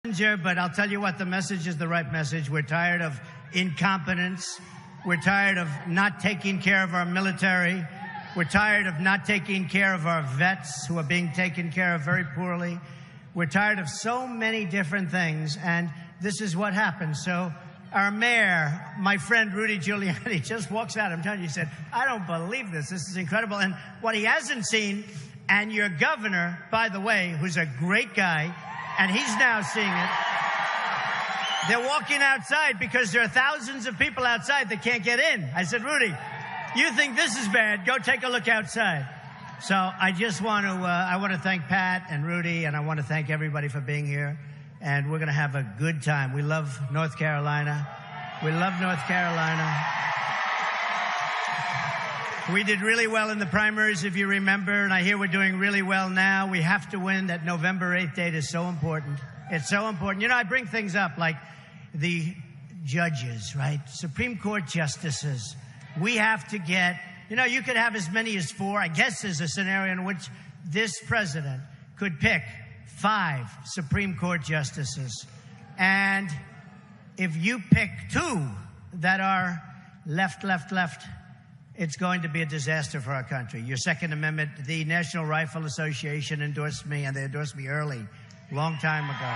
But I'll tell you what, the message is the right message. We're tired of incompetence. We're tired of not taking care of our military. We're tired of not taking care of our vets who are being taken care of very poorly. We're tired of so many different things, and this is what happens. So our mayor, my friend Rudy Giuliani, just walks out. I'm telling you, he said, I don't believe this. This is incredible. And what he hasn't seen, and your governor, by the way, who's a great guy, and he's now seeing it. They're walking outside because there are thousands of people outside that can't get in. I said, Rudy, you think this is bad? Go take a look outside. So I just want to thank Pat and Rudy, and I want to thank everybody for being here. And we're going to have a good time. We love North Carolina. We love North Carolina. We did really well in the primaries, if you remember, and I hear we're doing really well now. We have to win. That November 8th date is so important. It's so important. You know, I bring things up like the judges, right? Supreme Court justices. We have to get, you know, you could have as many as 4. I guess there's a scenario in which this president could pick 5 Supreme Court justices. And if you pick 2 that are left, it's going to be a disaster for our country. Your Second Amendment, the National Rifle Association endorsed me, and they endorsed me early, long time ago.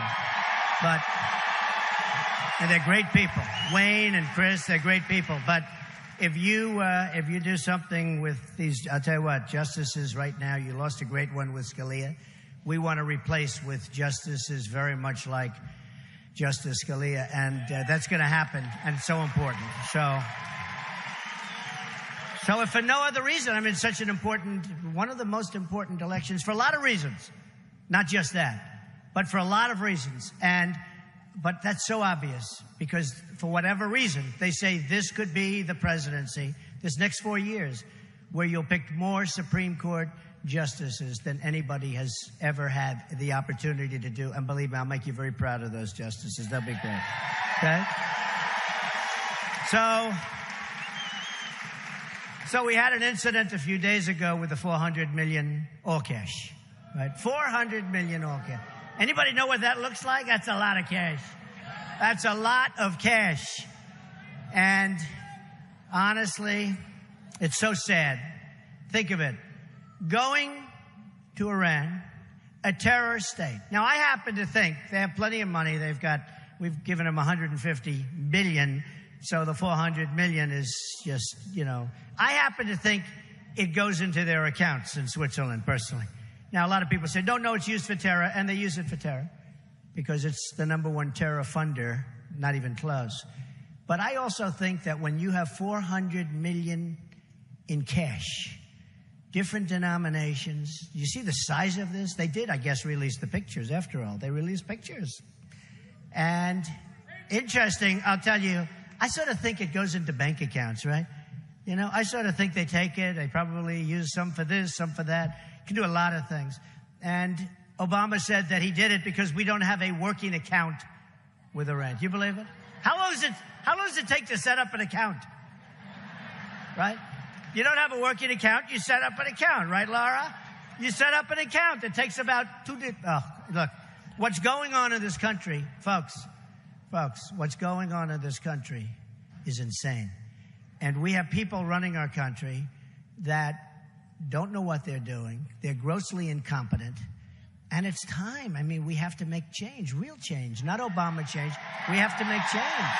And they're great people. Wayne and Chris, they're great people. But if you do something with these, I'll tell you what, justices right now, you lost a great one with Scalia. We want to replace with justices very much like Justice Scalia, and that's going to happen, and so important. So if for no other reason, I mean, it's such an important, one of the most important elections for a lot of reasons, not just that, but for a lot of reasons. But that's so obvious because for whatever reason, they say this could be the presidency, this next 4 years, where you'll pick more Supreme Court justices than anybody has ever had the opportunity to do. And believe me, I'll make you very proud of those justices. They'll be great. Okay? So we had an incident a few days ago with the $400 million all cash, right? $400 million all cash. Anybody know what that looks like? That's a lot of cash. That's a lot of cash. And honestly, it's so sad. Think of it. Going to Iran, a terror state. Now, I happen to think they have plenty of money. We've given them $150 billion. So the $400 million is just, you know, I happen to think it goes into their accounts in Switzerland, personally. Now, a lot of people say, no, it's used for terror, and they use it for terror because it's the #1 terror funder, not even close. But I also think that when you have $400 million in cash, different denominations, you see the size of this? They did, I guess, release the pictures, after all. They released pictures. And interesting, I'll tell you, I sort of think it goes into bank accounts, right? You know, I sort of think they take it. They probably use some for this, some for that. You can do a lot of things. And Obama said that he did it because we don't have a working account with Iran. Do you believe it? How long does it take to set up an account? Right? You don't have a working account, you set up an account, right, Laura? You set up an account. It takes about 2 days. Oh, look, what's going on in this country, folks, what's going on in this country is insane. And we have people running our country that don't know what they're doing. They're grossly incompetent. And it's time. I mean, we have to make change, real change, not Obama change. We have to make change.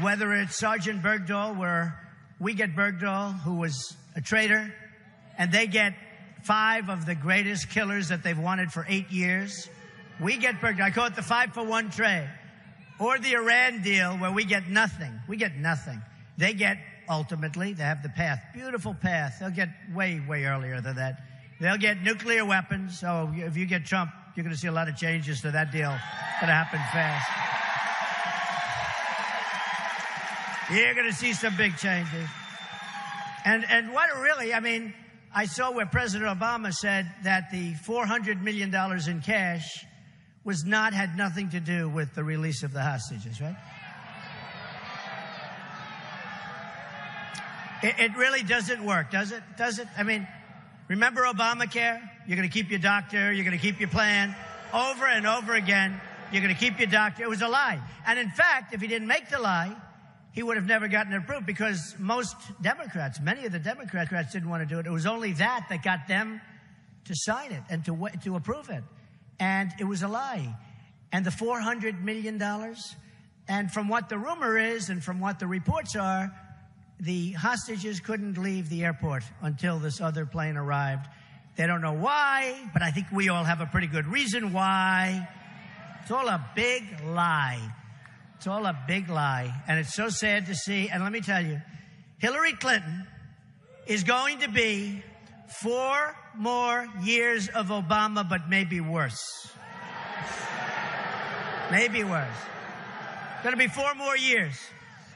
Whether it's Sergeant Bergdahl, where we get Bergdahl, who was a traitor, and they get 5 of the greatest killers that they've wanted for 8 years. We get Bergdahl. I call it the 5-for-1 trade. Or the Iran deal, where we get nothing. We get nothing. They get, ultimately, they have the path. Beautiful path. They'll get way, way earlier than that. They'll get nuclear weapons. So if you get Trump, you're going to see a lot of changes to that deal. It's going to happen fast. You're going to see some big changes. And what really, I mean, I saw where President Obama said that the $400 million in cash had nothing to do with the release of the hostages, right? It really doesn't work, does it? Does it? I mean, Remember Obamacare? You're going to keep your doctor. You're going to keep your plan. Over and over again, you're going to keep your doctor. It was a lie. And in fact, if he didn't make the lie, he would have never gotten it approved because most Democrats, many of the Democrats didn't want to do it. It was only that got them to sign it and to approve it. And it was a lie. And the $400 million, and from what the rumor is and from what the reports are, the hostages couldn't leave the airport until this other plane arrived. They don't know why, but I think we all have a pretty good reason why. It's all a big lie. It's all a big lie. And it's so sad to see. And let me tell you, Hillary Clinton is going to be 4 more years of Obama, but maybe worse. Maybe worse. Going to be 4 more years.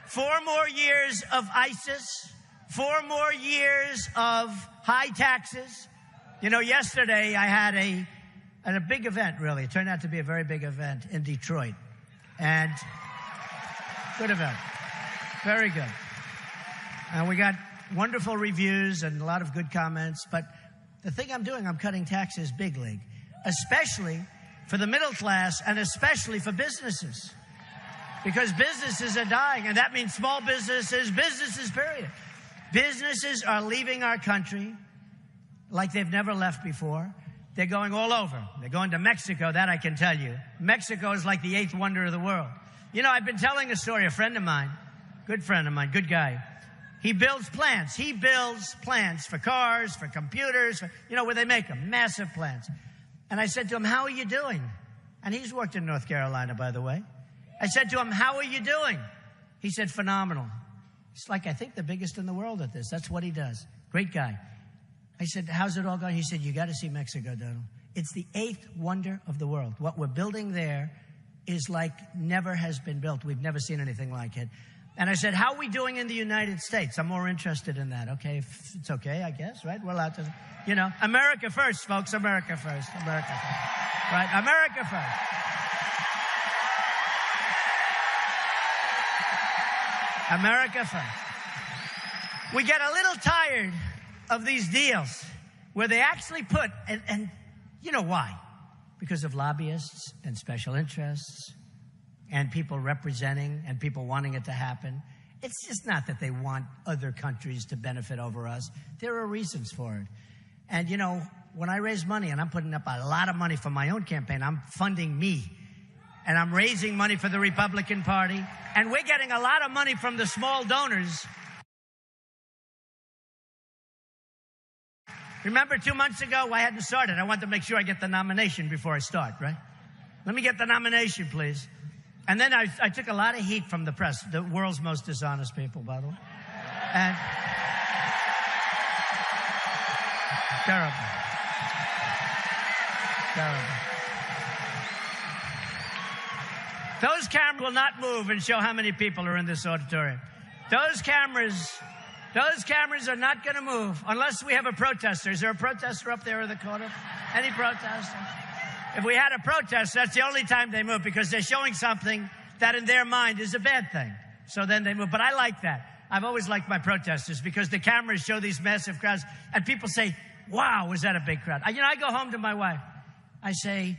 4 more years of ISIS. 4 more years of high taxes. You know, yesterday I had a big event, really. It turned out to be a very big event in Detroit. And good event. Very good. And we got wonderful reviews and a lot of good comments. But the thing I'm doing, I'm cutting taxes big league, especially for the middle class and especially for businesses. Because businesses are dying, and that means small businesses, period. Businesses are leaving our country like they've never left before. They're going all over. They're going to Mexico, that I can tell you. Mexico is like the 8th wonder of the world. You know, I've been telling a story, a friend of mine, good guy. He builds plants. He builds plants for cars, for computers, where they make them, massive plants. And I said to him, how are you doing? And he's worked in North Carolina, by the way. I said to him, how are you doing? He said, phenomenal. He's like, I think the biggest in the world at this. That's what he does. Great guy. I said, how's it all going? He said, you got to see Mexico, Donald. It's the 8th wonder of the world. What we're building there is like never has been built. We've never seen anything like it. And I said, how are we doing in the United States? I'm more interested in that. Okay, if it's okay, I guess, right? We're allowed to, America first, folks. America first. America first. Right? America first. America first. We get a little tired of these deals where they actually put, and you know why? Because of lobbyists and special interests and people representing and people wanting it to happen. It's just not that they want other countries to benefit over us. There are reasons for it. And, when I raise money, and I'm putting up a lot of money for my own campaign, I'm funding me. And I'm raising money for the Republican Party. And we're getting a lot of money from the small donors. Remember 2 months ago, I hadn't started. I wanted to make sure I get the nomination before I start, right? Let me get the nomination, please. And then I took a lot of heat from the press, the world's most dishonest people, by the way. And terrible. Terrible. Those cameras will not move and show how many people are in this auditorium. Those cameras are not going to move unless we have a protester. Is there a protester up there in the corner? Any protester? If we had a protest, that's the only time they move because they're showing something that in their mind is a bad thing. So then they move. But I like that. I've always liked my protesters because the cameras show these massive crowds and people say, wow, was that a big crowd? I go home to my wife. I say,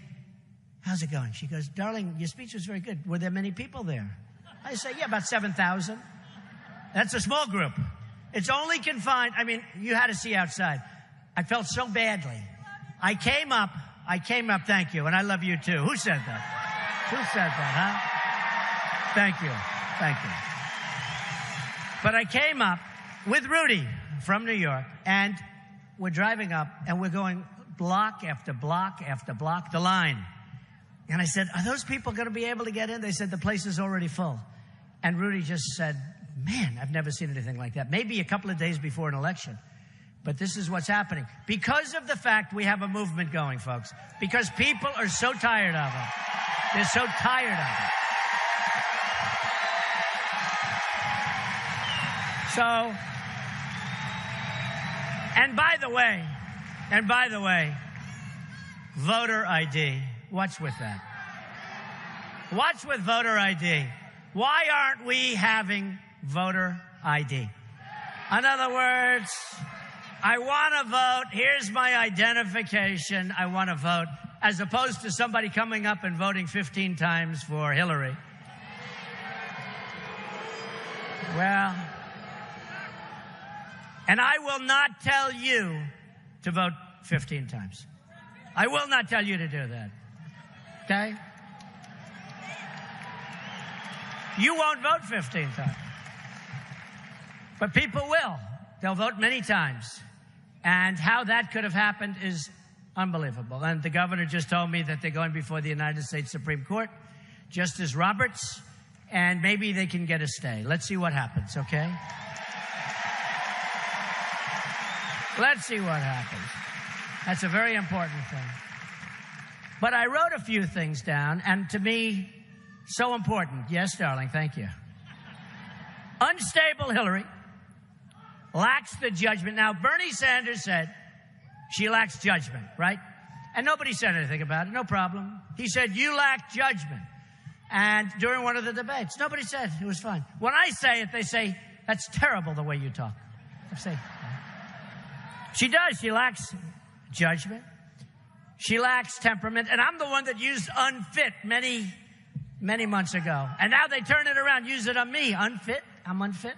how's it going? She goes, darling, your speech was very good. Were there many people there? I say, yeah, about 7,000. That's a small group. It's only confined. You had to see outside. I felt so badly. I came up, thank you, and I love you too. Who said that? Who said that, huh? Thank you. But I came up with Rudy from New York, and we're driving up, and we're going block after block after block, the line. And I said, are those people going to be able to get in? They said, the place is already full. And Rudy just said, man, I've never seen anything like that. Maybe a couple of days before an election. But this is what's happening. Because of the fact we have a movement going, folks. Because people are so tired of it. They're so tired of it. So, and by the way, voter ID. What's with that? What's with voter ID? Why aren't we having voter ID? In other words, I want to vote. Here's my identification. I want to vote, as opposed to somebody coming up and voting 15 times for Hillary. Well, and I will not tell you to vote 15 times. I will not tell you to do that. Okay? You won't vote 15 times. But people will. They'll vote many times. And how that could have happened is unbelievable. And the governor just told me that they're going before the United States Supreme Court, Justice Roberts, and maybe they can get a stay. Let's see what happens, okay? Let's see what happens. That's a very important thing. But I wrote a few things down, and to me, so important. Yes, darling, thank you. Unstable Hillary lacks the judgment. Now, Bernie Sanders said she lacks judgment, right? And nobody said anything about it, no problem. He said, you lack judgment. And during one of the debates, nobody said, it was fine. When I say it, they say, that's terrible the way you talk. I say, she does, she lacks judgment. She lacks temperament. And I'm the one that used unfit many months ago. And now they turn it around, use it on me. Unfit? I'm unfit?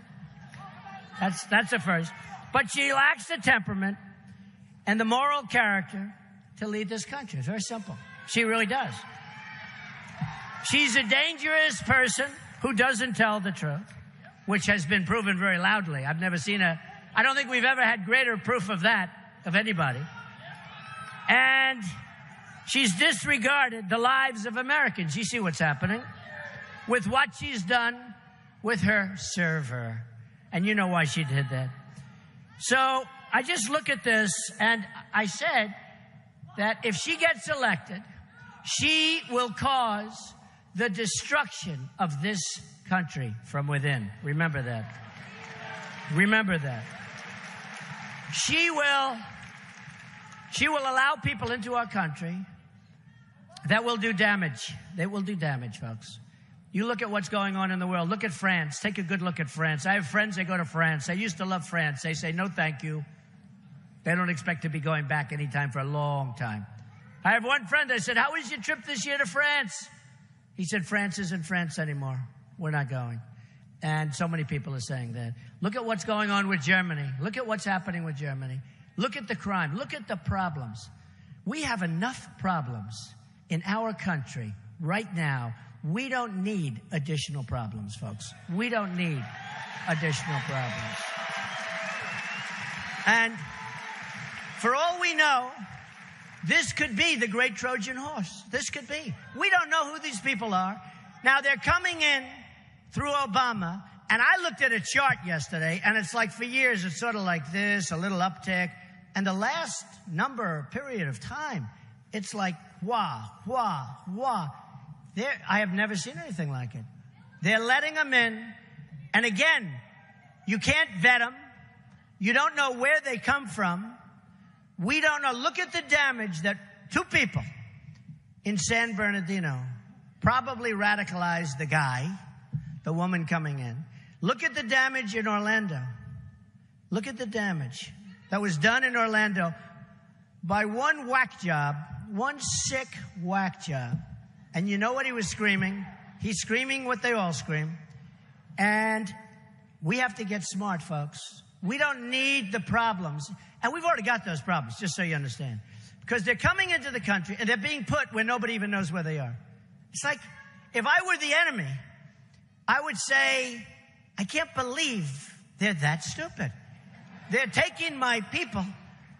That's a first. But she lacks the temperament and the moral character to lead this country. It's very simple. She really does. She's a dangerous person who doesn't tell the truth, which has been proven very loudly. I've never seen I don't think we've ever had greater proof of that, of anybody. And she's disregarded the lives of Americans. You see what's happening with what she's done with her server. And you know why she did that. So I just look at this, and I said that if she gets elected, she will cause the destruction of this country from within. Remember that. Remember that. She will allow people into our country that will do damage. They will do damage, folks. You look at what's going on in the world. Look at France. Take a good look at France. I have friends that go to France. They used to love France. They say, no, thank you. They don't expect to be going back anytime for a long time. I have one friend. I said, how was your trip this year to France? He said, France isn't France anymore. We're not going. And so many people are saying that. Look at what's going on with Germany. Look at what's happening with Germany. Look at the crime. Look at the problems. We have enough problems in our country right now. We don't need additional problems, folks. We don't need additional problems. And for all we know, this could be the great Trojan horse. This could be. We don't know who these people are. Now, they're coming in through Obama, and I looked at a chart yesterday, and it's like for years, it's sort of like this, a little uptick. And the last period of time, it's like, wah, wah, wah. I have never seen anything like it. They're letting them in. And again, you can't vet them. You don't know where they come from. We don't know. Look at the damage that 2 people in San Bernardino probably radicalized the guy, the woman coming in. Look at the damage in Orlando. Look at the damage that was done in Orlando by one whack job, one sick whack job. And you know what he was screaming? He's screaming what they all scream. And we have to get smart, folks. We don't need the problems. And we've already got those problems, just so you understand. Because they're coming into the country, and they're being put where nobody even knows where they are. It's like, if I were the enemy, I would say, I can't believe they're that stupid. They're taking my people,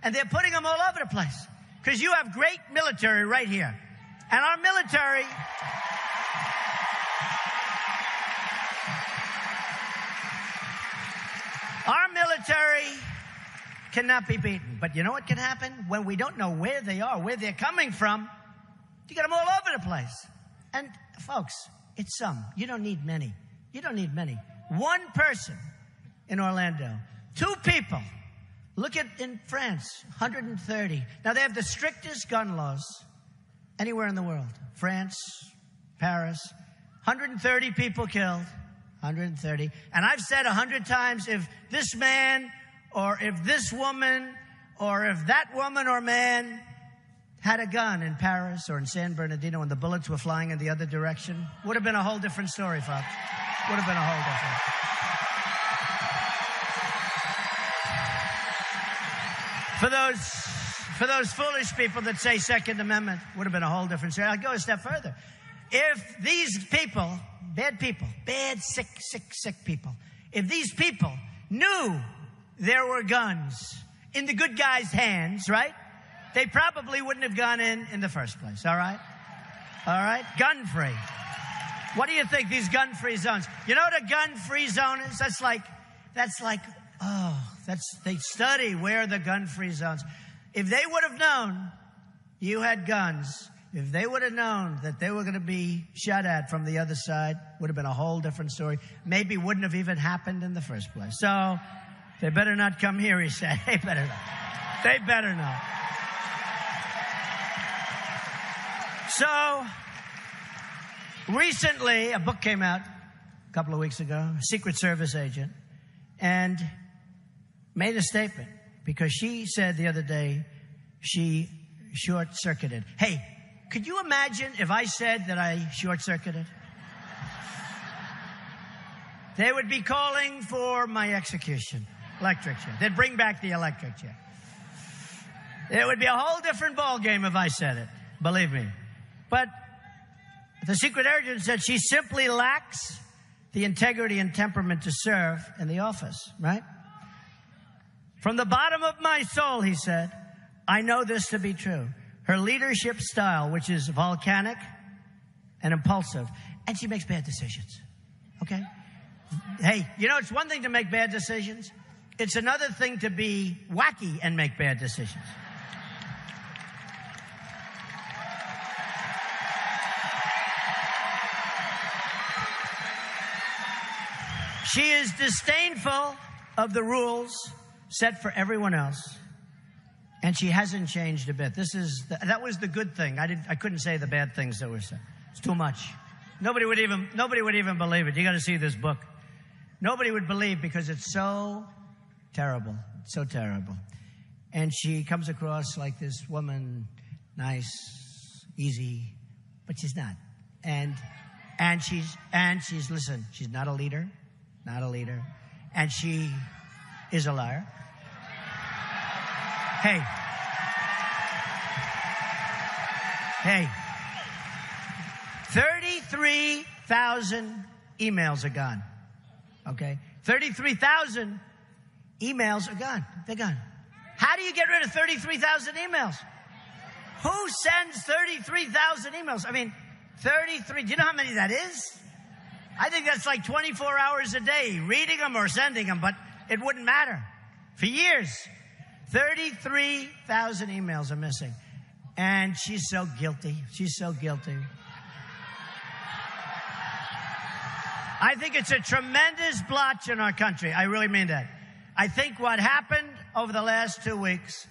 and they're putting them all over the place. Because you have great military right here. And our military cannot be beaten. But you know what can happen? When we don't know where they are, where they're coming from, you get them all over the place. And folks, it's some. You don't need many. You don't need many. One person in Orlando. 2 people. Look at in France, 130. Now they have the strictest gun laws anywhere in the world. France, Paris, 130 people killed. 130. And I've said 100 times, if this man or if this woman, or if that woman or man had a gun in Paris or in San Bernardino and the bullets were flying in the other direction, would have been a whole different story, folks. Would have been a whole different. For those foolish people that say Second Amendment, would have been a whole different story. I'll go a step further. If these people, bad, sick people, if these people knew there were guns in the good guys' hands, right? They probably wouldn't have gone in the first place, all right? All right? Gun-free. What do you think, these gun-free zones? You know what a gun-free zone is? They study where the gun-free zones. If they would have known you had guns, if they would have known that they were going to be shot at from the other side, would have been a whole different story. Maybe wouldn't have even happened in the first place. So they better not come here, he said. They better not. They better not. So recently, a book came out a couple of weeks ago, a Secret Service agent, and made a statement because she said the other day she short-circuited. Hey, could you imagine if I said that I short-circuited? They would be calling for my execution. Electric chair. They'd bring back the electric chair. It would be a whole different ballgame if I said it. Believe me. But the secret agent said she simply lacks the integrity and temperament to serve in the office, right? From the bottom of my soul, he said, I know this to be true. Her leadership style, which is volcanic and impulsive, and she makes bad decisions, okay? Hey, you know, it's one thing to make bad decisions. It's another thing to be wacky and make bad decisions. She is disdainful of the rules set for everyone else, and she hasn't changed a bit. That was the good thing. I couldn't say the bad things that were said. It's too much. Nobody would even believe it. You got to see this book. Nobody would believe because it's so terrible, so terrible. And she comes across like this woman, nice, easy, but she's not. And she's listen, she's not a leader. Not a leader. And she is a liar. Hey. 33,000 emails are gone. Okay? 33,000 emails are gone. They're gone. How do you get rid of 33,000 emails? Who sends 33,000 emails? I mean, 33, do you know how many that is? I think that's like 24 hours a day, reading them or sending them, but it wouldn't matter. For years, 33,000 emails are missing. And she's so guilty. She's so guilty. I think it's a tremendous blotch in our country. I really mean that. I think what happened over the last 2 weeks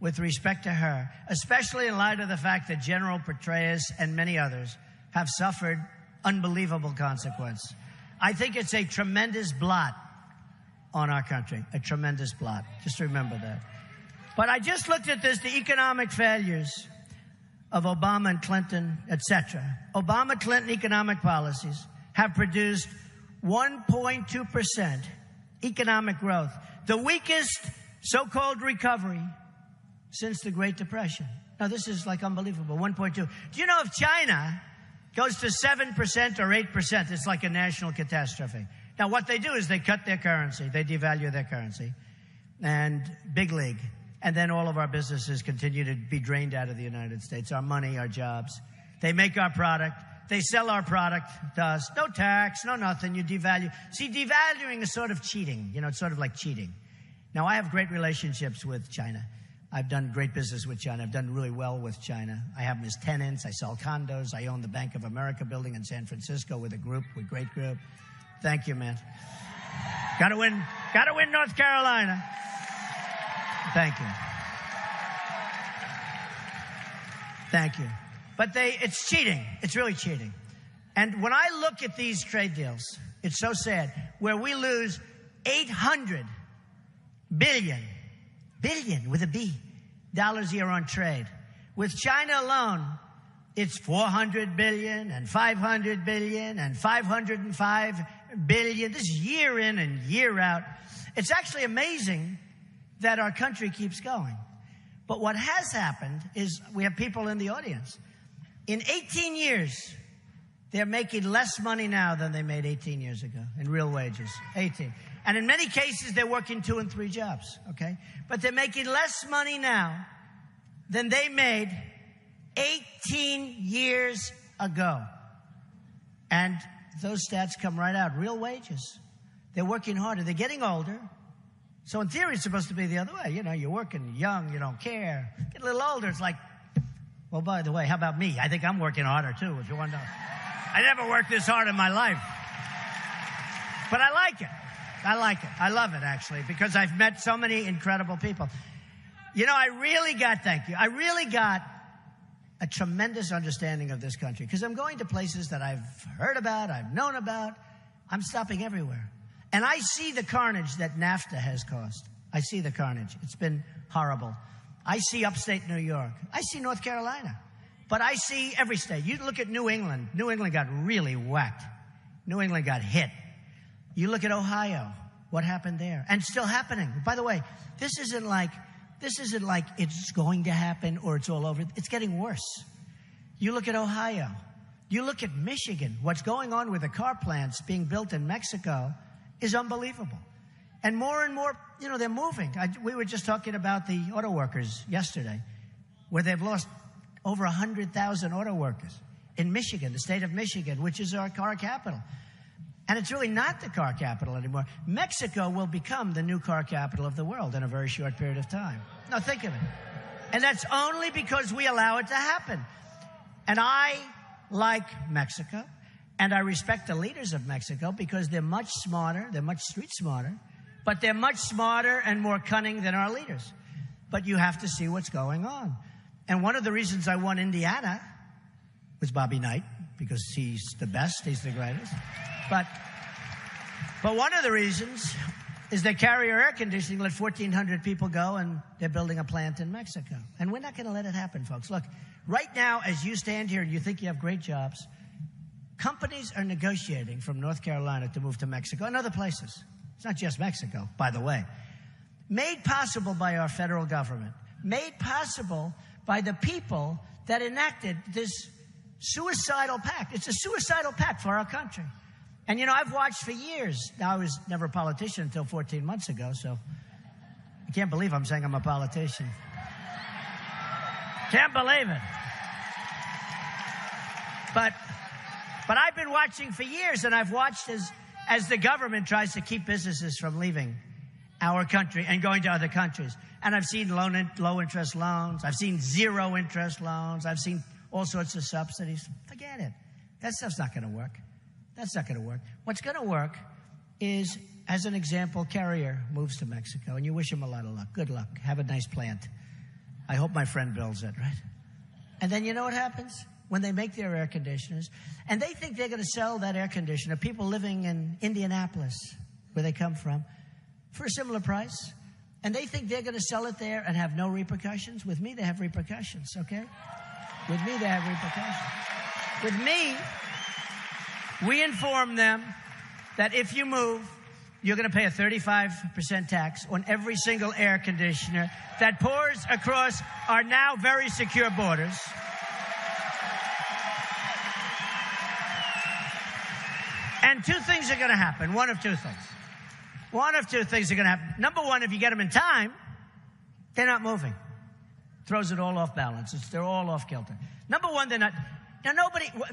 with respect to her, especially in light of the fact that General Petraeus and many others have suffered unbelievable consequence. I think it's a tremendous blot on our country, a tremendous blot. Just remember that. But I just looked at this, the economic failures of Obama and Clinton, etc. Obama-Clinton economic policies have produced 1.2% economic growth, the weakest so-called recovery since the Great Depression. Now, this is like unbelievable, 1.2. Do you know if China goes to 7% or 8%, it's like a national catastrophe. Now, what they do is they cut their currency. They devalue their currency. And big league. And then all of our businesses continue to be drained out of the United States. Our money, our jobs. They make our product. They sell our product to us. No tax, no nothing. You devalue. See, devaluing is sort of cheating. You know, it's sort of like cheating. Now, I have great relationships with China. I've done great business with China. I've done really well with China. I have them as tenants. I sell condos. I own the Bank of America building in San Francisco with a great group. Thank you, man. Gotta win North Carolina. Thank you. Thank you. But it's cheating. It's really cheating. And when I look at these trade deals, it's so sad, where we lose $800 billion with a B, dollars a year on trade. With China alone, it's 400 billion and 500 billion and 505 billion. This is year in and year out. It's actually amazing that our country keeps going. But what has happened is we have people in the audience. In 18 years, they're making less money now than they made 18 years ago in real wages. 18. And in many cases, they're working 2 and 3 jobs, okay? But they're making less money now than they made 18 years ago. And those stats come right out. Real wages. They're working harder. They're getting older. So in theory, it's supposed to be the other way. You know, you're working young, you don't care. Get a little older, it's like, well, by the way, how about me? I think I'm working harder, too, if you want to know. I never worked this hard in my life. But I like it. I like it. I love it, actually, because I've met so many incredible people. You know, I really got a tremendous understanding of this country, because I'm going to places that I've heard about, I've known about. I'm stopping everywhere. And I see the carnage that NAFTA has caused. I see the carnage. It's been horrible. I see upstate New York. I see North Carolina. But I see every state. You look at New England. New England got really whacked. New England got hit. You look at Ohio. What happened there? And still happening. By the way, this isn't like it's going to happen or it's all over. It's getting worse. You look at Ohio. You look at Michigan. What's going on with the car plants being built in Mexico is unbelievable. And more, you know, they're moving. We were just talking about the auto workers yesterday, where they've lost over 100,000 auto workers in Michigan, the state of Michigan, which is our car capital. And it's really not the car capital anymore. Mexico will become the new car capital of the world in a very short period of time. Now think of it. And that's only because we allow it to happen. And I like Mexico. And I respect the leaders of Mexico because they're much smarter, they're much street smarter, but they're much smarter and more cunning than our leaders. But you have to see what's going on. And one of the reasons I won Indiana was Bobby Knight, because he's the best, he's the greatest. But one of the reasons is that Carrier Air Conditioning let 1,400 people go, and they're building a plant in Mexico. And we're not going to let it happen, folks. Look, right now, as you stand here and you think you have great jobs, companies are negotiating from North Carolina to move to Mexico and other places. It's not just Mexico, by the way. Made possible by our federal government. Made possible by the people that enacted this suicidal pact. It's a suicidal pact for our country. And, you know, I've watched for years. Now, I was never a politician until 14 months ago, so I can't believe I'm saying I'm a politician. Can't believe it. But I've been watching for years, and I've watched as the government tries to keep businesses from leaving our country and going to other countries. And I've seen low-interest loans. I've seen zero-interest loans. I've seen all sorts of subsidies. Forget it. That stuff's not going to work. That's not going to work. What's going to work is, as an example, Carrier moves to Mexico, and you wish him a lot of luck. Good luck. Have a nice plant. I hope my friend builds it, right? And then you know what happens? When they make their air conditioners, and they think they're going to sell that air conditioner, people living in Indianapolis, where they come from, for a similar price, and they think they're going to sell it there and have no repercussions. With me, they have repercussions, okay? With me, they have repercussions. With me, we inform them that if you move, you're going to pay a 35% tax on every single air conditioner that pours across our now very secure borders. And two things are going to happen. One of two things. One of two things are going to happen. Number one, if you get them in time, they're not moving. Throws it all off balance. They're all off kilter. Number one, they're not. Now,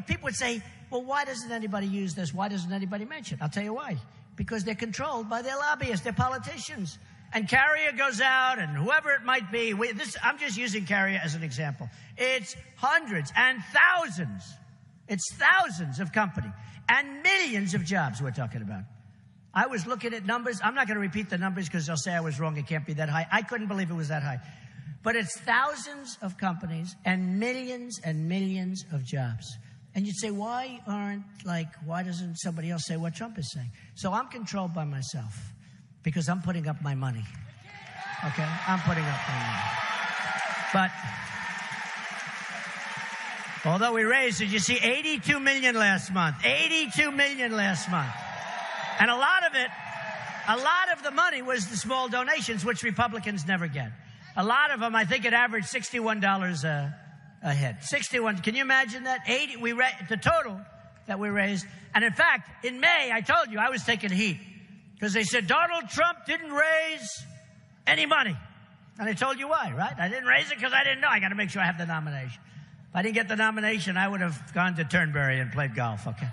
people would say, well, why doesn't anybody use this? Why doesn't anybody mention it? I'll tell you why. Because they're controlled by their lobbyists, their politicians. And Carrier goes out, and whoever it might be. I'm just using Carrier as an example. It's hundreds and thousands. It's thousands of companies and millions of jobs we're talking about. I was looking at numbers. I'm not going to repeat the numbers because they'll say I was wrong. It can't be that high. I couldn't believe it was that high. But it's thousands of companies and millions of jobs. And you'd say, why doesn't somebody else say what Trump is saying? So I'm controlled by myself because I'm putting up my money. Okay? I'm putting up my money. But although we raised, did you see 82 million last month? 82 million last month. And a lot of the money was the small donations, which Republicans never get. A lot of them, I think it averaged $61 a head. 61. Can you imagine that? The total that we raised. And in fact, in May, I told you I was taking heat because they said Donald Trump didn't raise any money. And I told you why, right? I didn't raise it because I didn't know. I got to make sure I have the nomination. If I didn't get the nomination, I would have gone to Turnberry and played golf, okay?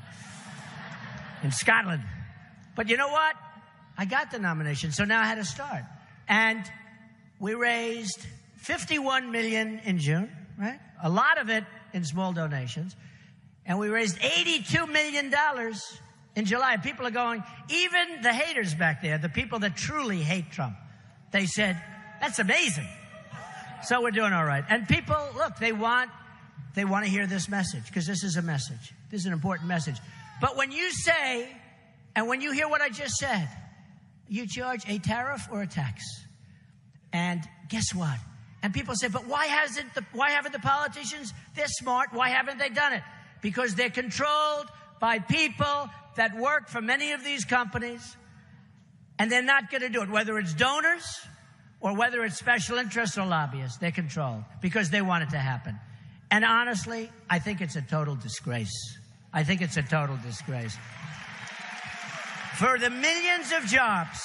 In Scotland. But you know what? I got the nomination, so now I had to start. And we raised $51 million in June, right? A lot of it in small donations. And we raised $82 million in July. People are going, even the haters back there, the people that truly hate Trump, they said, that's amazing. So we're doing all right. And people, look, they want to hear this message because this is a message. This is an important message. But when you say, and when you hear what I just said, you charge a tariff or a tax. And guess what? And people say, but why haven't the politicians, they're smart, why haven't they done it? Because they're controlled by people that work for many of these companies, and they're not going to do it, whether it's donors or whether it's special interests or lobbyists. They're controlled because they want it to happen. And honestly, I think it's a total disgrace. I think it's a total disgrace. For the millions of jobs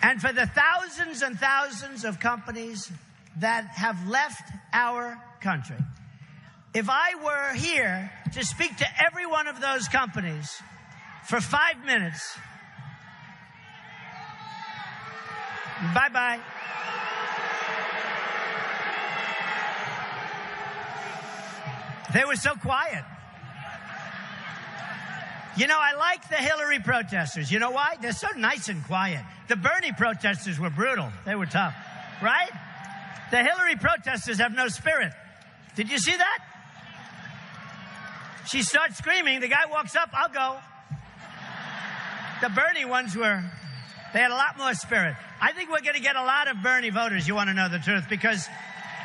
and for the thousands and thousands of companies that have left our country. If I were here to speak to every one of those companies for 5 minutes, bye-bye. They were so quiet. You know, I like the Hillary protesters. You know why? They're so nice and quiet. The Bernie protesters were brutal. They were tough, right? The Hillary protesters have no spirit. Did you see that? She starts screaming. The guy walks up. I'll go. The Bernie ones they had a lot more spirit. I think we're going to get a lot of Bernie voters, you want to know the truth, because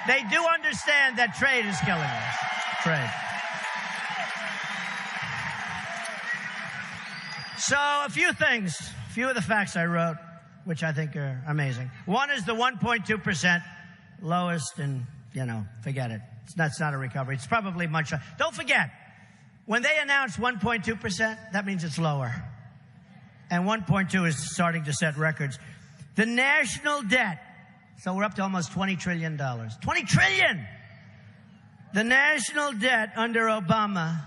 they do understand that trade is killing us. Trade. So a few things, a few of the facts I wrote, which I think are amazing. One is the 1.2% lowest, and, forget it. That's not a recovery. It's probably much. Don't forget, when they announce 1.2%, that means it's lower. And 1.2 is starting to set records. The national debt, so we're up to almost $20 trillion. $20 trillion! The national debt under Obama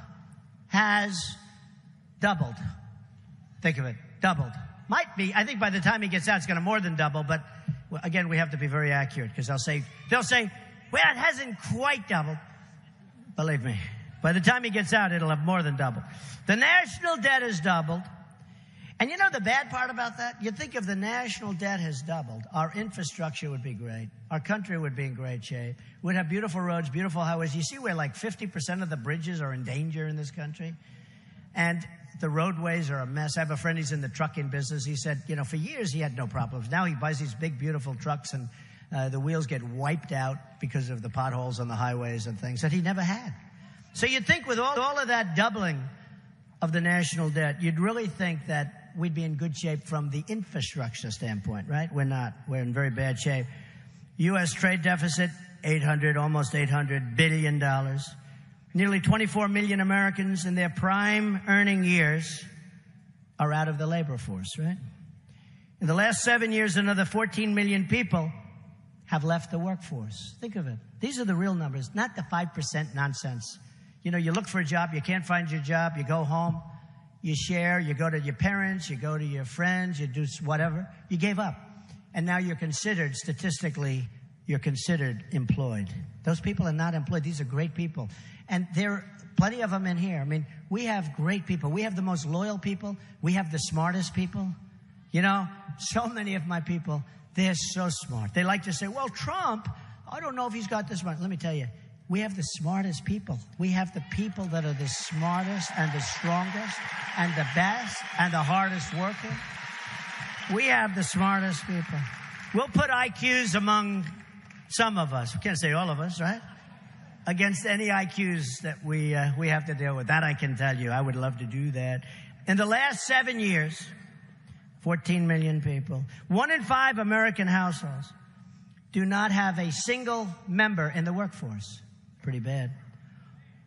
has doubled. Think of it, doubled. Might be, I think by the time he gets out, it's going to more than double, but again, we have to be very accurate because they'll say, well, it hasn't quite doubled. Believe me, by the time he gets out, it'll have more than doubled. The national debt has doubled. And you know the bad part about that? You think if the national debt has doubled, our infrastructure would be great. Our country would be in great shape. We'd have beautiful roads, beautiful highways. You see where like 50% of the bridges are in danger in this country? And the roadways are a mess. I have a friend, he's in the trucking business. He said, for years he had no problems. Now he buys these big, beautiful trucks and the wheels get wiped out because of the potholes on the highways and things that he never had. So you'd think with all of that doubling of the national debt, you'd really think that we'd be in good shape from the infrastructure standpoint, right? We're not. We're in very bad shape. U.S. trade deficit, almost $800 billion. Nearly 24 million Americans in their prime earning years are out of the labor force, right? In the last 7 years, another 14 million people have left the workforce. Think of it. These are the real numbers, not the 5% nonsense. You look for a job, you can't find your job, you go home, you share, you go to your parents, you go to your friends, you do whatever. You gave up. And now you're considered, statistically, you're considered employed. Those people are not employed. These are great people. And there are plenty of them in here. I mean, we have great people. We have the most loyal people. We have the smartest people. So many of my people, they're so smart. They like to say, well, Trump, I don't know if he's got this right. Let me tell you, we have the smartest people. We have the people that are the smartest and the strongest and the best and the hardest working. We have the smartest people. We'll put IQs among some of us. We can't say all of us, right? Against any IQs that we have to deal with. That I can tell you. I would love to do that. In the last 7 years, 14 million people, 1 in 5 American households do not have a single member in the workforce. Pretty bad.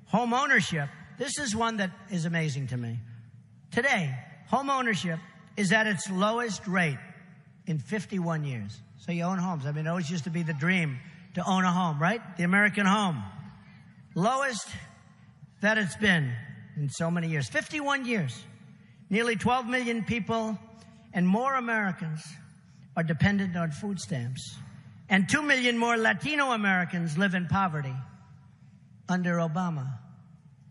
Home ownership. This is one that is amazing to me. Today, home ownership is at its lowest rate in 51 years. So you own homes. I mean, it always used to be the dream to own a home, right? The American home. Lowest that it's been in so many years. 51 years. Nearly 12 million people and more Americans are dependent on food stamps. And 2 million more Latino Americans live in poverty under Obama.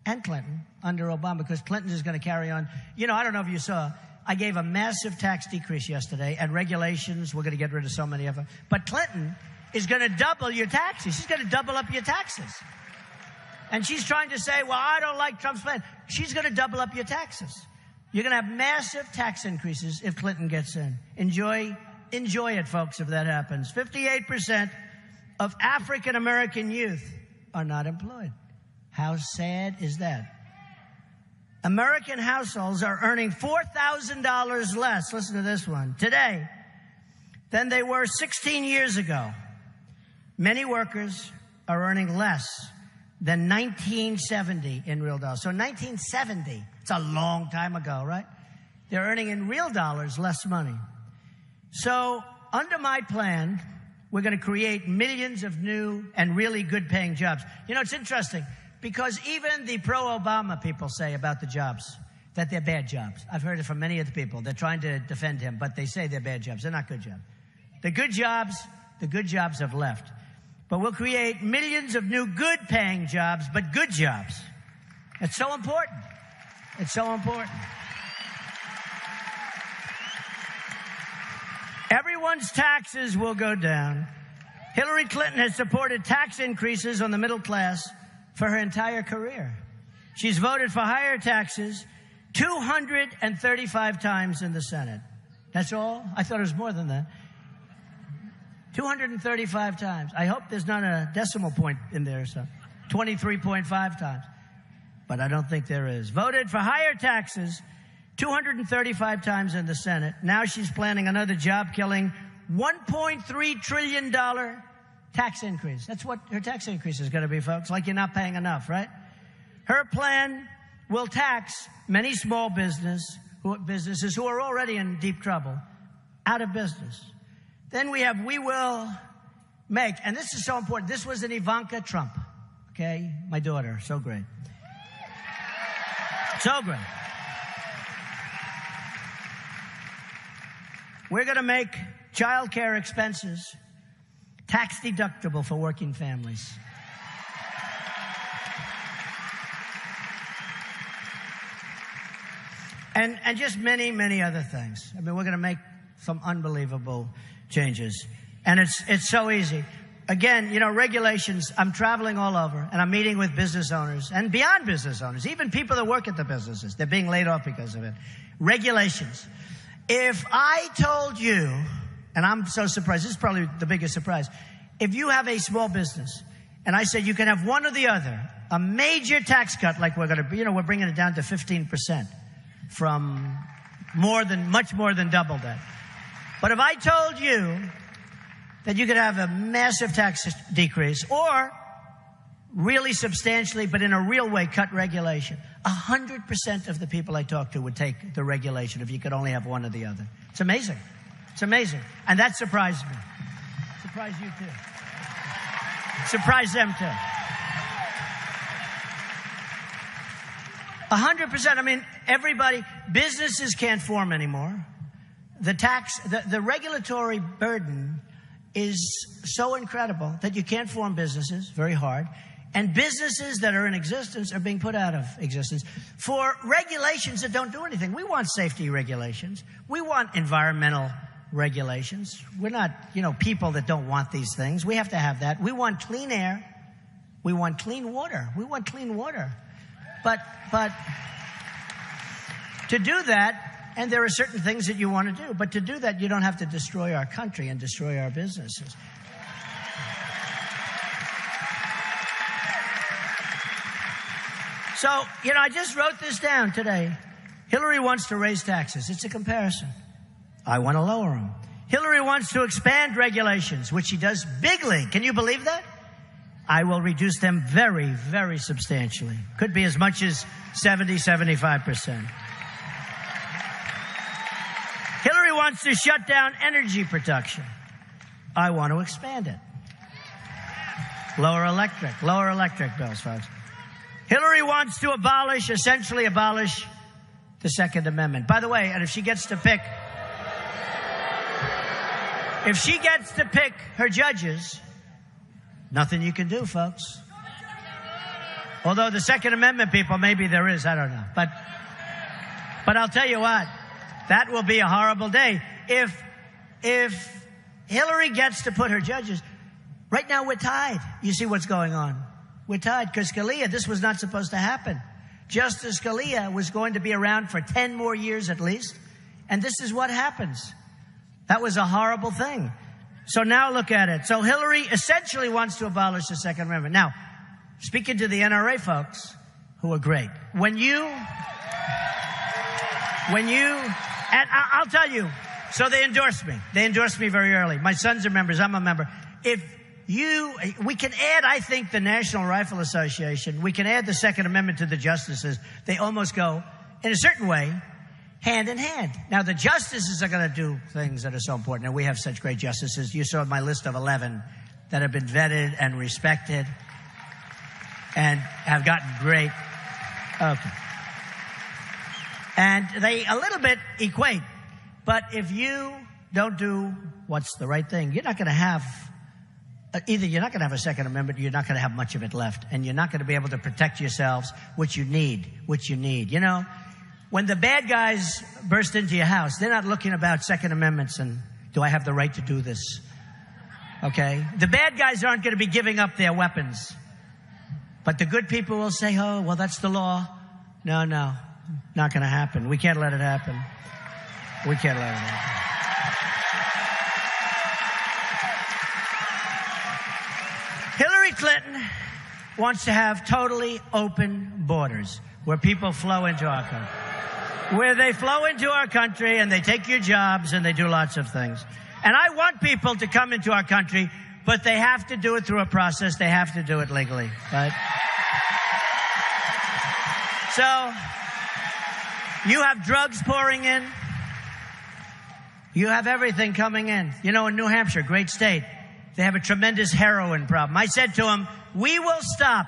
And Clinton under Obama, because Clinton is going to carry on. You know, I don't know if you saw, I gave a massive tax decrease yesterday, and regulations, we're going to get rid of so many of them. But Clinton is going to double your taxes. She's going to double up your taxes. And she's trying to say, well, I don't like Trump's plan. She's going to double up your taxes. You're going to have massive tax increases if Clinton gets in. Enjoy it, folks, if that happens. 58% of African American youth are not employed. How sad is that? American households are earning $4,000 less, listen to this one, today than they were 16 years ago. Many workers are earning less than 1970 in real dollars. So 1970, it's a long time ago, right? They're earning in real dollars less money. So under my plan, we're going to create millions of new and really good paying jobs. You know, it's interesting. Because even the pro-Obama people say about the jobs that they're bad jobs. I've heard it from many of the people. They're trying to defend him, but they say they're bad jobs. They're not good jobs. The good jobs have left. But we'll create millions of new good-paying jobs, but good jobs. It's so important. It's so important. Everyone's taxes will go down. Hillary Clinton has supported tax increases on the middle class for her entire career. She's voted for higher taxes 235 times in the Senate. That's all? I thought it was more than that. 235 times. I hope there's not a decimal point in there, so 23.5 times. But I don't think there is. Voted for higher taxes 235 times in the Senate. Now she's planning another job-killing $1.3 trillion tax increase. That's what her tax increase is going to be, folks. Like you're not paying enough, right? Her plan will tax many small businesses who are already in deep trouble out of business. Then we will make, and this is so important. This was an Ivanka Trump, okay? My daughter, so great. So great. We're going to make child care expenses tax deductible for working families. And just many, many other things. I mean, we're going to make some unbelievable changes. And it's so easy. Again, you know, regulations, I'm traveling all over, and I'm meeting with business owners, and beyond business owners, even people that work at the businesses. They're being laid off because of it. Regulations. If I told you, and I'm so surprised, this is probably the biggest surprise. If you have a small business, and I said you can have one or the other, a major tax cut like we're going to, you know, we're bringing it down to 15% from much more than double that. But if I told you that you could have a massive tax decrease or really substantially, but in a real way, cut regulation, 100% of the people I talk to would take the regulation if you could only have one or the other. It's amazing. It's amazing. And that surprised me. Surprised you too. Surprised them too. 100%. I mean, businesses can't form anymore. The regulatory burden is so incredible that you can't form businesses, very hard. And businesses that are in existence are being put out of existence for regulations that don't do anything. We want safety regulations. We want environmental regulations. We're not, people that don't want these things. We have to have that. We want clean air. We want clean water. We want clean water. But to do that, And there are certain things that you want to do. But to do that, you don't have to destroy our country and destroy our businesses. So, I just wrote this down today. Hillary wants to raise taxes. It's a comparison. I want to lower them. Hillary wants to expand regulations, which she does bigly. Can you believe that? I will reduce them very, very substantially. Could be as much as 70, 75%. Hillary wants to shut down energy production. I want to expand it. Lower electric bills, folks. Hillary wants to essentially abolish the Second Amendment. By the way, and if she gets to pick her judges, nothing you can do, folks. Although the Second Amendment people, maybe there is, I don't know. But I'll tell you what, that will be a horrible day. If Hillary gets to put her judges, right now we're tied. You see what's going on? We're tied because Scalia, this was not supposed to happen. Justice Scalia was going to be around for 10 more years at least. And this is what happens. That was a horrible thing. So now look at it. So Hillary essentially wants to abolish the Second Amendment. Now, speaking to the NRA folks, who are great, when you, and I'll tell you, so they endorsed me. They endorsed me very early. My sons are members. I'm a member. We can add, I think, the National Rifle Association. We can add the Second Amendment to the justices. They almost go, in a certain way, hand in hand. Now, the justices are going to do things that are so important, and we have such great justices. You saw my list of 11 that have been vetted and respected and have gotten great. Okay. And they a little bit equate. But if you don't do what's the right thing, you're not going to have either you're not going to have a Second Amendment, or you're not going to have much of it left, and you're not going to be able to protect yourselves, which you need. When the bad guys burst into your house, they're not looking about Second Amendments and, do I have the right to do this? Okay? The bad guys aren't going to be giving up their weapons. But the good people will say, oh, well, that's the law. No, not going to happen. We can't let it happen. We can't let it happen. Hillary Clinton wants to have totally open borders where people flow into our country. Where they flow into our country and they take your jobs and they do lots of things. And I want people to come into our country, but they have to do it through a process. They have to do it legally, right? So, you have drugs pouring in. You have everything coming in. In New Hampshire, great state, they have a tremendous heroin problem. I said to them, we will stop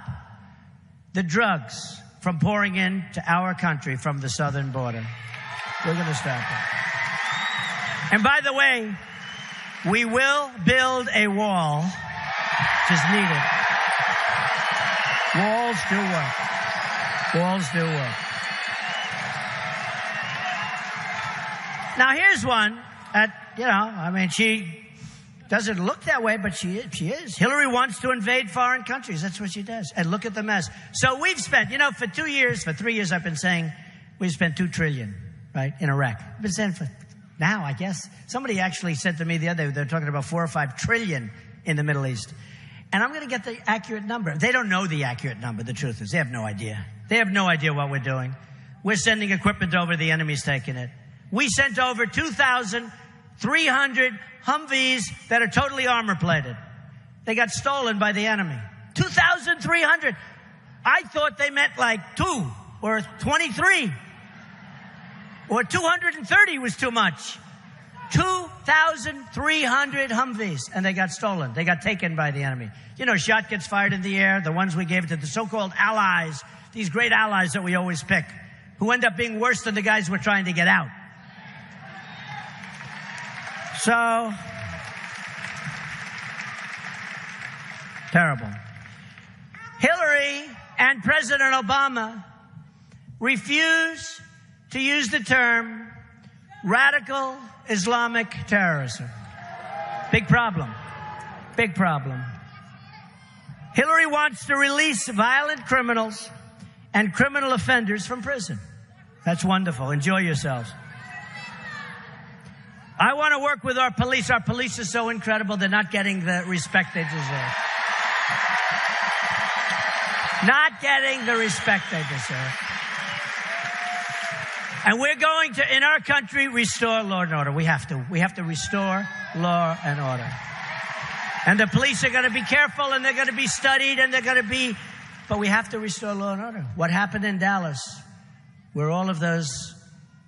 the drugs from pouring into our country from the southern border. We're going to stop it. And by the way, we will build a wall, which is needed. Walls do work. Walls do work. Now, here's one that, she doesn't look that way, but she is. Hillary wants to invade foreign countries. That's what she does. And look at the mess. So we've spent, for 3 years, I've been saying we've spent $2 trillion, right, in Iraq. I've been saying for now, I guess. Somebody actually said to me the other day, they're talking about 4 or 5 trillion in the Middle East. And I'm going to get the accurate number. They don't know the accurate number. The truth is, they have no idea. They have no idea what we're doing. We're sending equipment over. The enemy's taking it. We sent over 2,300 Humvees that are totally armor-plated. They got stolen by the enemy. 2,300. I thought they meant like 2 or 23. Or 230 was too much. 2,300 Humvees. And they got stolen. They got taken by the enemy. Shot gets fired in the air. The ones we gave to the so-called allies. These great allies that we always pick. Who end up being worse than the guys we're trying to get out. So, terrible. Hillary and President Obama refuse to use the term radical Islamic terrorism. Big problem. Big problem. Hillary wants to release violent criminals and criminal offenders from prison. That's wonderful. Enjoy yourselves. I want to work with our police. Our police is so incredible. They're not getting the respect they deserve. Not getting the respect they deserve. And we're going to, in our country, restore law and order. We have to. We have to restore law and order. And the police are going to be careful, and they're going to be studied, and they're going to be... But we have to restore law and order. What happened in Dallas, where all of those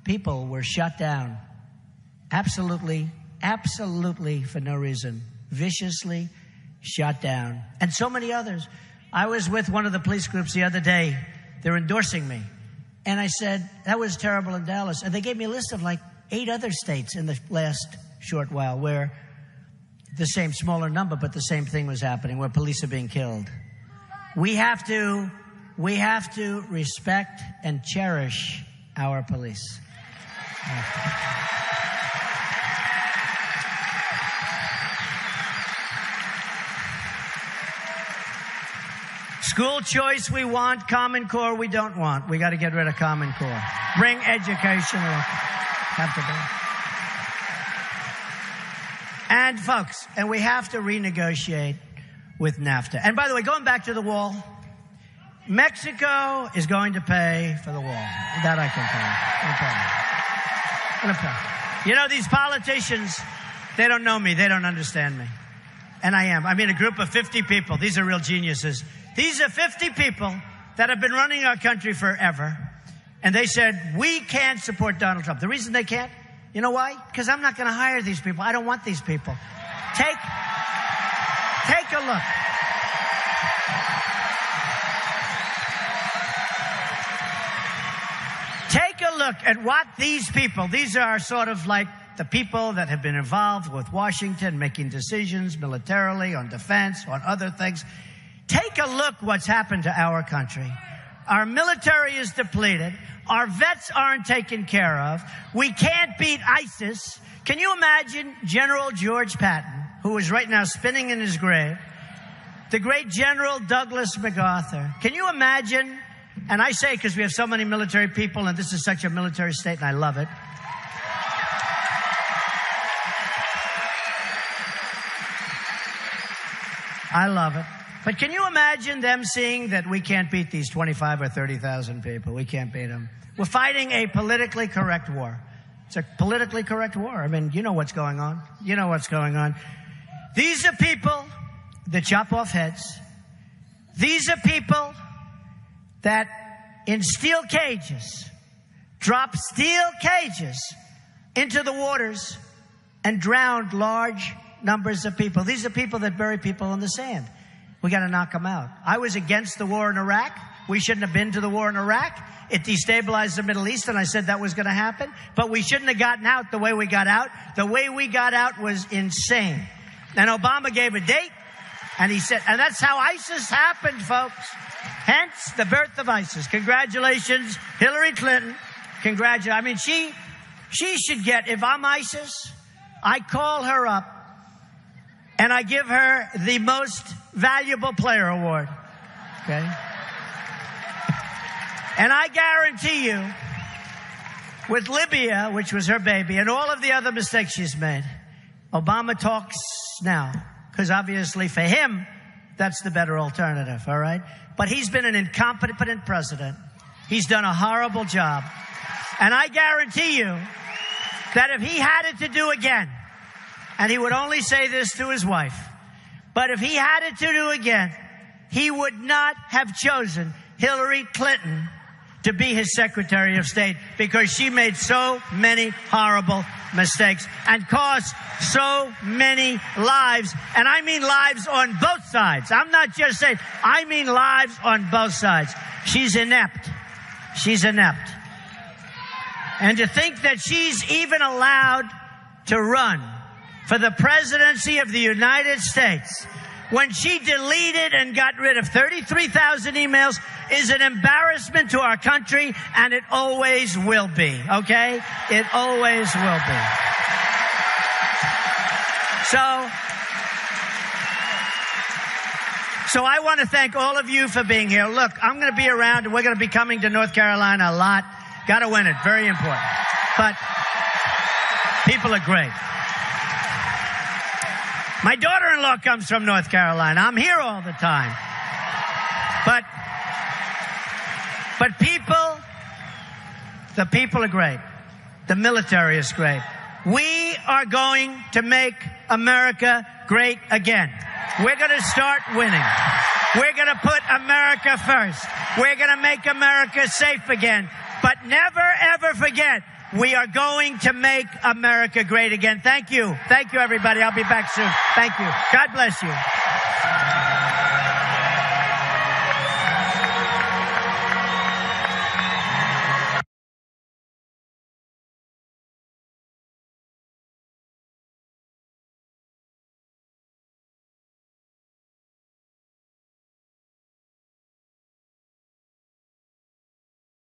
people were shot down, absolutely for no reason, viciously shot down, and so many others. I was with one of the police groups the other day. They're endorsing me. And I said, that was terrible in Dallas. And they gave me a list of like 8 other states in the last short while where the same smaller number, but the same thing was happening, where police are being killed. We have to respect and cherish our police. School choice we want, Common Core we don't want. We got to get rid of Common Core. Bring education. Have to do. And folks, and we have to renegotiate with NAFTA. And by the way, going back to the wall, Mexico is going to pay for the wall. That I can pay. You know, these politicians, they don't know me. They don't understand me. And I am. I'm in a group of 50 people. These are real geniuses. These are 50 people that have been running our country forever. And they said, we can't support Donald Trump. The reason they can't, you know why? Because I'm not going to hire these people. I don't want these people. Take a look. Take a look at what these people, these are sort of like the people that have been involved with Washington, making decisions militarily, on defense, on other things. Take a look what's happened to our country. Our military is depleted. Our vets aren't taken care of. We can't beat ISIS. Can you imagine General George Patton, who is right now spinning in his grave, the great General Douglas MacArthur? Can you imagine? And I say because we have so many military people, and this is such a military state, and I love it. I love it. But can you imagine them seeing that we can't beat these 25 or 30,000 people? We can't beat them. We're fighting a politically correct war. It's a politically correct war. I mean, you know what's going on. You know what's going on. These are people that chop off heads. These are people that in steel cages drop steel cages into the waters and drowned large numbers of people. These are people that bury people in the sand. We got to knock them out. I was against the war in Iraq. We shouldn't have been to the war in Iraq. It destabilized the Middle East, and I said that was going to happen. But we shouldn't have gotten out the way we got out. The way we got out was insane. And Obama gave a date, and he said, and that's how ISIS happened, folks. Hence, the birth of ISIS. Congratulations, Hillary Clinton. Congratulations. I mean, she should get, if I'm ISIS, I call her up, and I give her the most valuable player award. Okay? And I guarantee you, with Libya, which was her baby, and all of the other mistakes she's made, Obama talks now. Because obviously for him, that's the better alternative, all right? But he's been an incompetent president. He's done a horrible job. And I guarantee you that if he had it to do again, and he would only say this to his wife, but if he had it to do again, he would not have chosen Hillary Clinton to be his Secretary of State because she made so many horrible mistakes and cost so many lives. And I mean lives on both sides. I'm not just saying, I mean lives on both sides. She's inept. She's inept. And to think that she's even allowed to run for the presidency of the United States when she deleted and got rid of 33,000 emails is an embarrassment to our country, and it always will be, okay? It always will be. So I want to thank all of you for being here. Look, I'm going to be around, and we're going to be coming to North Carolina a lot. Got to win it. Very important. But people people are great. My daughter-in-law comes from North Carolina. I'm here all the time. But the people are great. The military is great. We are going to make America great again. We're going to start winning. We're going to put America first. We're going to make America safe again. But never, ever forget, we are going to make America great again. Thank you. Thank you, everybody. I'll be back soon. Thank you. God bless you.